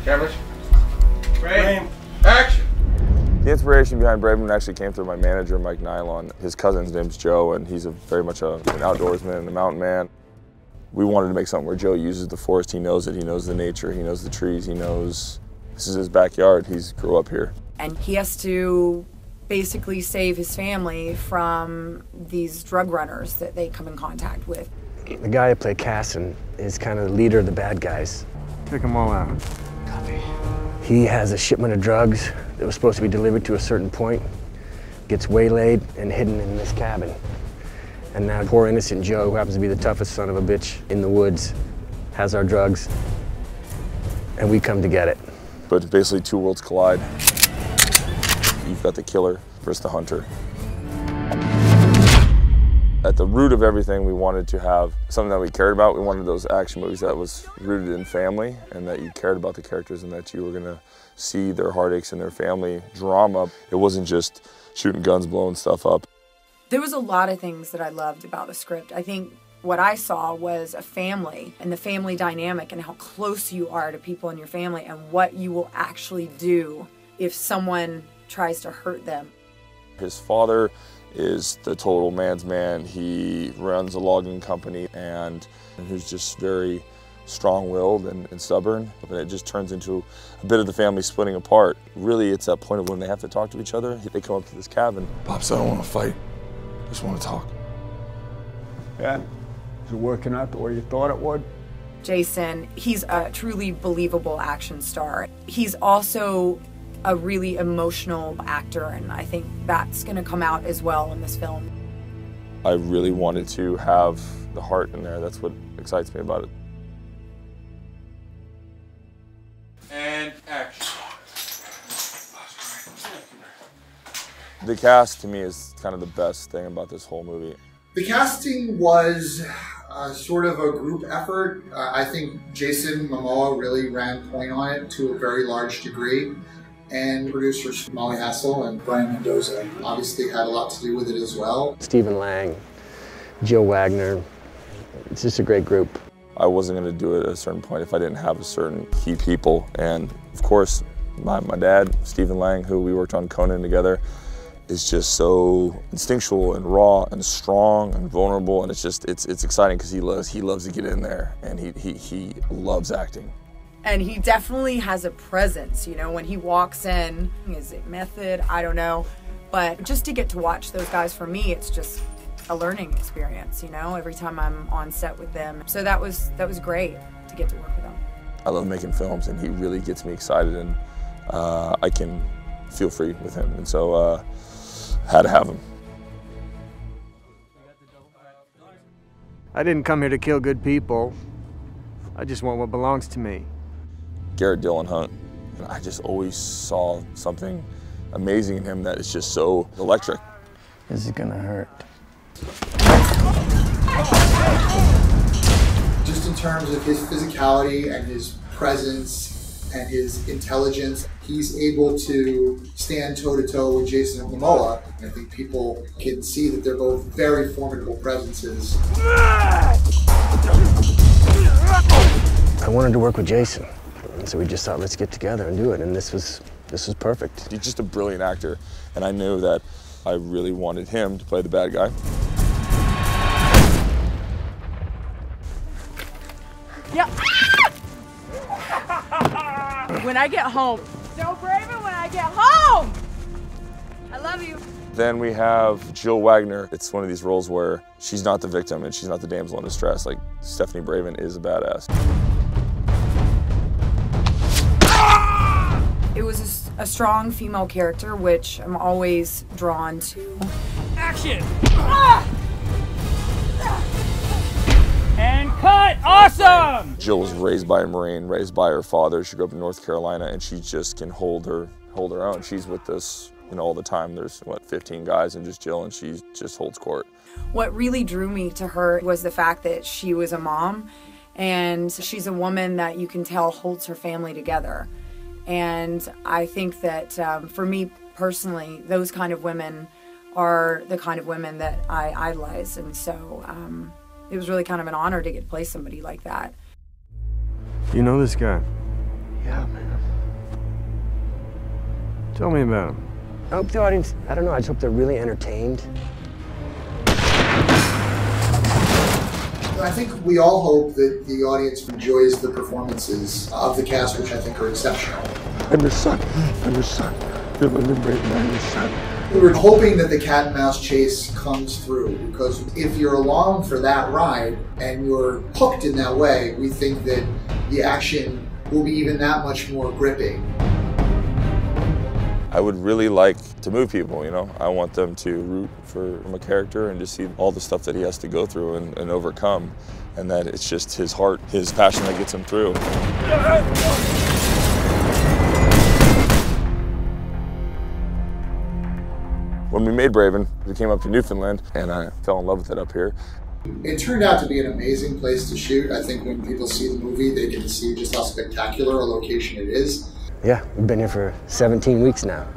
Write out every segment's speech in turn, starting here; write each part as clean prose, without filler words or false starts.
Cameras. Frame. Action. The inspiration behind Brayben actually came through my manager, Mike Nylon. His cousin's name's Joe, and he's very much an outdoorsman and a mountain man. We wanted to make something where Joe uses the forest. He knows it. He knows the nature. He knows the trees. He knows this is his backyard. He's grew up here. And he has to basically save his family from these drug runners that they come in contact with. The guy who played Casson is kind of the leader of the bad guys. Take them all out. Copy. He has a shipment of drugs that was supposed to be delivered to a certain point, gets waylaid and hidden in this cabin. And now poor innocent Joe, who happens to be the toughest son of a bitch in the woods, has our drugs, and we come to get it. But basically 2 worlds collide. You've got the killer versus the hunter. At the root of everything, we wanted to have something that we cared about. We wanted those action movies that was rooted in family and that you cared about the characters and that you were gonna see their heartaches and their family drama. It wasn't just shooting guns, blowing stuff up. There was a lot of things that I loved about the script. I think what I saw was a family and the family dynamic and how close you are to people in your family and what you will actually do if someone tries to hurt them. His father is the total man's man. He runs a logging company and who's just very strong-willed and stubborn. And it just turns into a bit of the family splitting apart. Really, it's that point of when they have to talk to each other. They come up to this cabin. Bob said, I don't want to fight. I just want to talk. Yeah? Is it working out the way you thought it would? Jason, he's a truly believable action star. He's also a really emotional actor, and I think that's going to come out as well in this film. I really wanted to have the heart in there. That's what excites me about it. And action. The cast, to me, is kind of the best thing about this whole movie. The casting was sort of a group effort. I think Jason Momoa really ran point on it to a very large degree. And producers Molly Hassel and Brian Mendoza obviously had a lot to do with it as well. Stephen Lang, Jill Wagner, it's just a great group. I wasn't going to do it at a certain point if I didn't have a certain key people. And of course, my dad, Stephen Lang, who we worked on Conan together, is just so instinctual and raw and strong and vulnerable. And it's exciting because he loves to get in there and he loves acting. And he definitely has a presence, you know, when he walks in. Is it method? I don't know. But just to get to watch those guys, for me, it's just a learning experience, you know, every time I'm on set with them. So that was great to get to work with him. I love making films, and he really gets me excited, and I can feel free with him. And so had to have him. I didn't come here to kill good people. I just want what belongs to me. Garrett Dillon Hunt, and I just always saw something amazing in him that is just so electric. This is gonna hurt. Just in terms of his physicality and his presence and his intelligence, he's able to stand toe-to-toe with Jason Momoa. And I think people can see that they're both very formidable presences. I wanted to work with Jason. So we just thought, let's get together and do it, and this was perfect. He's just a brilliant actor, and I knew that I really wanted him to play the bad guy. Yeah. When I get home. Joe Brayben, when I get home! I love you. Then we have Jill Wagner. It's one of these roles where she's not the victim and she's not the damsel in distress. Like, Stephanie Brayben is a badass. It was a strong female character, which I'm always drawn to. Action! And cut! Awesome! Jill was raised by a Marine, raised by her father. She grew up in North Carolina, and she just can hold her own. She's with us, you know, all the time. There's, 15 guys and just Jill, and she just holds court. What really drew me to her was the fact that she was a mom, and she's a woman that you can tell holds her family together. And I think that for me personally, those kind of women are the kind of women that I idolize. And so it was really kind of an honor to get to play somebody like that. You know this guy? Yeah, man. Tell me about them. I hope the audience, I don't know, I just hope they're really entertained. I think we all hope that the audience enjoys the performances of the cast, which I think are exceptional. I'm your son. I'm your son. You're living great, and I'm your son. We were hoping that the cat and mouse chase comes through, because if you're along for that ride and you're hooked in that way, we think that the action will be even that much more gripping. I would really like to move people, you know. I want them to root for my character and just see all the stuff that he has to go through and overcome, and that it's just his heart, his passion that gets him through. When we made Brayven, we came up to Newfoundland, and I fell in love with it up here. It turned out to be an amazing place to shoot. I think when people see the movie, they can see just how spectacular a location it is. Yeah, we've been here for 17 weeks now,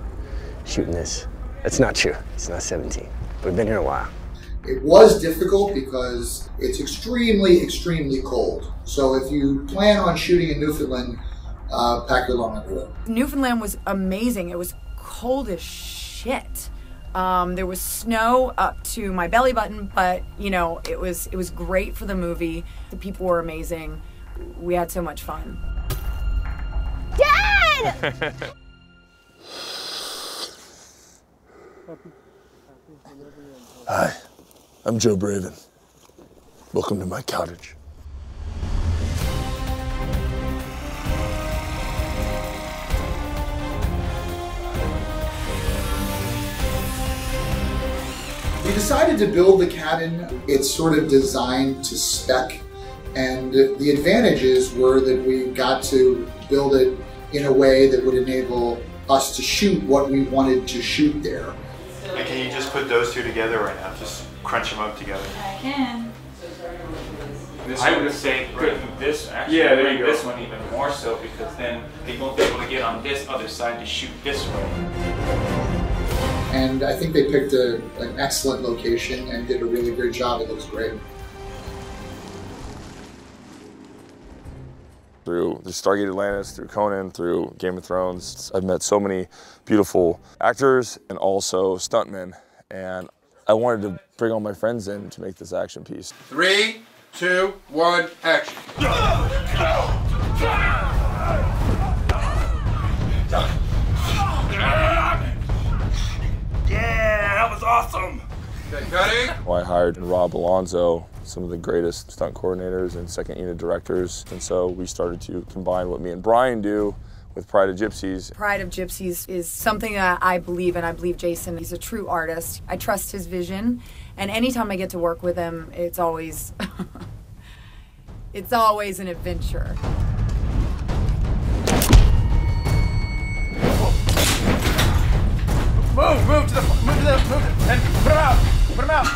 shooting this. That's not true, it's not 17, but we've been here a while. It was difficult because it's extremely, extremely cold. So if you plan on shooting in Newfoundland, pack your long underwear. Newfoundland was amazing. It was cold as shit. There was snow up to my belly button, but you know, it was great for the movie. The people were amazing. We had so much fun. Dad! Hi, I'm Joe Brayven. Welcome to my cottage. We decided to build the cabin. It's sort of designed to spec, and the advantages were that we got to build it in a way that would enable us to shoot what we wanted to shoot there. And can you just put those two together right now? Just crunch them up together. I can. I would say putting this, actually bring this one even more so, because then they won't be able to get on this other side to shoot this way. And I think they picked an excellent location and did a really great job. It looks great. Through the Stargate Atlantis, through Conan, through Game of Thrones, I've met so many beautiful actors and also stuntmen, and I wanted to bring all my friends in to make this action piece. 3, 2, 1, action. Yeah, that was awesome! Okay, cutting. I hired Rob Alonzo, some of the greatest stunt coordinators and second unit directors, and so we started to combine what me and Brian do with Pride of Gypsies. Pride of Gypsies is something that I believe in. I believe Jason, he's a true artist. I trust his vision, and anytime I get to work with him, it's always, it's always an adventure. Move to the, and put him out.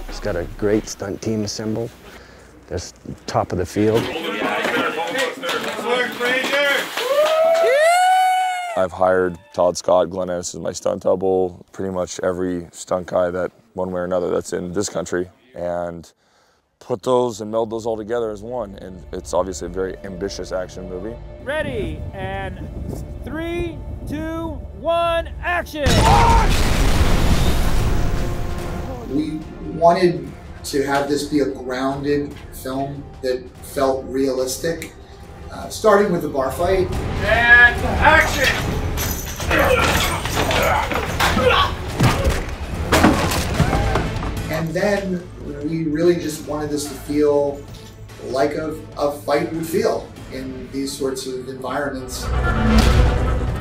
He's got a great stunt team assembled. They're top of the field. I've hired Todd Scott, Glenn Ennis is my stunt double, pretty much every stunt guy that one way or another that's in this country, and put those and meld those all together as one. And it's obviously a very ambitious action movie. Ready, and 3, 2, 1, action! We wanted to have this be a grounded film that felt realistic, starting with the bar fight. And action! And then we really just wanted this to feel like a fight would feel in these sorts of environments.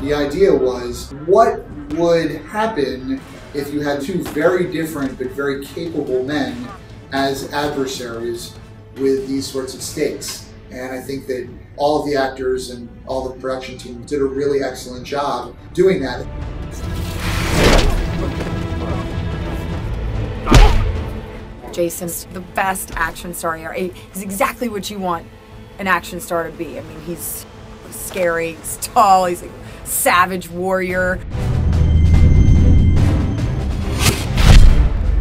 The idea was, what would happen if you had two very different but very capable men as adversaries with these sorts of stakes? And I think that all of the actors and all the production team did a really excellent job doing that. Jason's the best action star here. He's exactly what you want an action star to be. I mean, he's scary, he's tall, he's a savage warrior.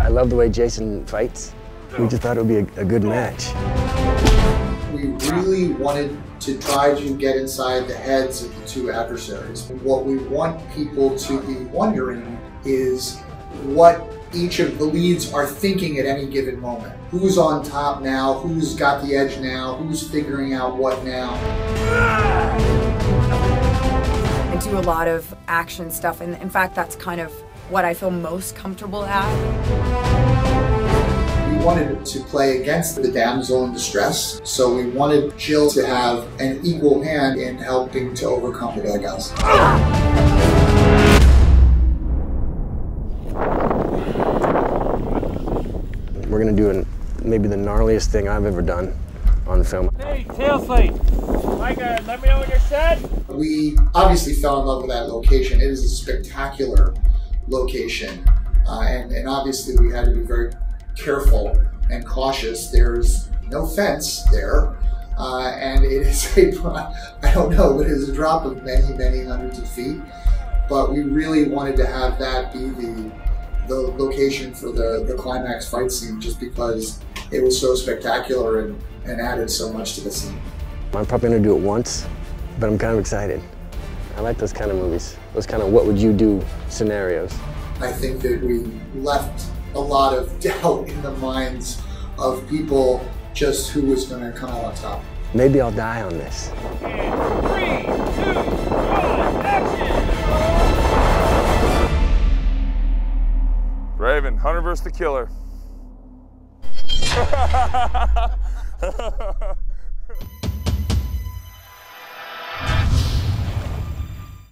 I love the way Jason fights. We just thought it would be a good match. We really wanted to try to get inside the heads of the two adversaries. What we want people to be wondering is what each of the leads are thinking at any given moment. Who's on top now? Who's got the edge now? Who's figuring out what now? I do a lot of action stuff, and in fact, that's kind of what I feel most comfortable at. We wanted to play against the damsel in distress, so we wanted Jill to have an equal hand in helping to overcome the bad guys. We're gonna do maybe the gnarliest thing I've ever done on film. Hey, tail slate. Micah, let me know when you're set. We obviously fell in love with that location. It is a spectacular location, and obviously we had to be very careful and cautious. There's no fence there, and it is I don't know, but it is a drop of many, many hundreds of feet. But we really wanted to have that be the location for the climax fight scene, just because it was so spectacular and added so much to the scene. I'm probably gonna do it once, but I'm kind of excited. I like those kind of movies, those kind of what would you do scenarios. I think that we left a lot of doubt in the minds of people just who was going to come out on top. Maybe I'll die on this. And 3, 2, 1, action! Raven, Hunter versus the Killer.